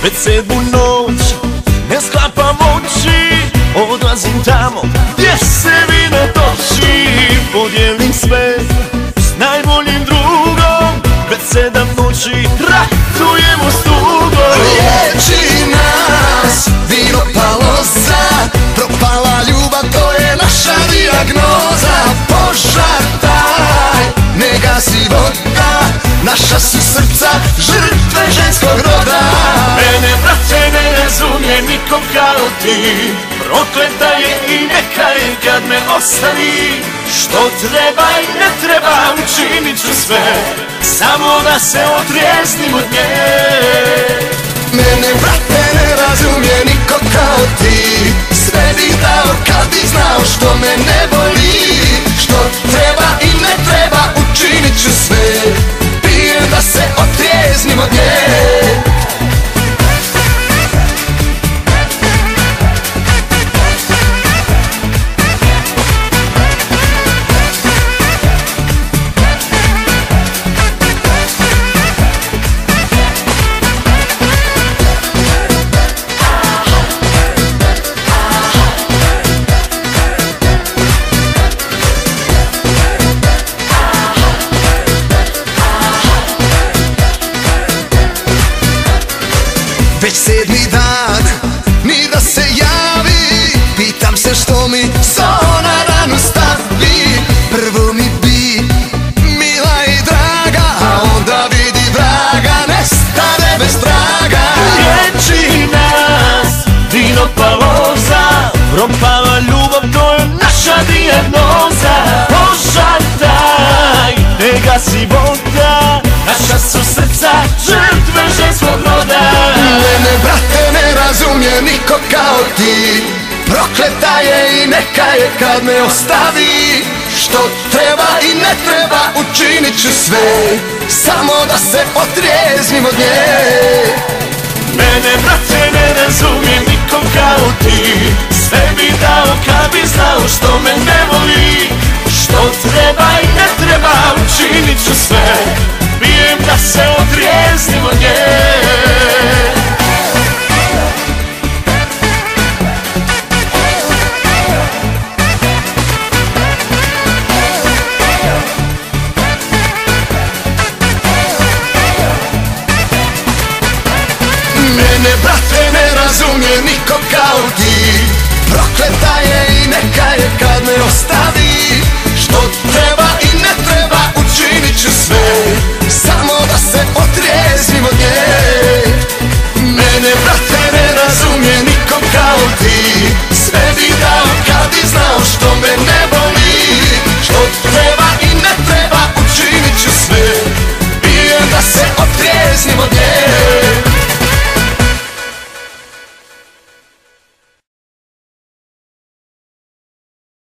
već 7. noć. Ne sklapam oči, odlazim tamo gdje se vino toči. Podijelim sve s najboljim drugom, već 7 noći ratujemo s tugom. Liječi nas vino Paloza, propala ljubav, to je naša dijagnoza. Požar taj ne gasi voda, naša su srca žrtve ženskog roda. Mene, brate, ne razumije niko kao ti, prokleta je i neka je kad me ostavi. Što treba i ne treba, učinit ću sve, samo da se otrijeznim od nje. Mene, brate, ne razumije niko kao ti, sve bih dao kad bih znao što me ne boli. Što treba i ne treba, učinit ću sve, pijem da se otrijeznim od nje. Već 7. dan, ni da se javi, pitam se što mi zao na ranu stavi. Prvo mi bi mila i draga, a onda vidi vraga, nestane bez traga. Liječi nas vino Paloza, propala ljubav, to je naša dijagnoza. Požar taj ne gasi voda, naša su srca žrtve ženskog roda. Mene, brate, ne razumije niko kao ti, prokleta je i neka je kad me ostavi. Što treba i ne treba, učinit ću sve, samo da se otrijeznim od nje. Mene, brate, ne razumije niko kao ti, sve bi dao kad bi znao što me ne voli. Što treba i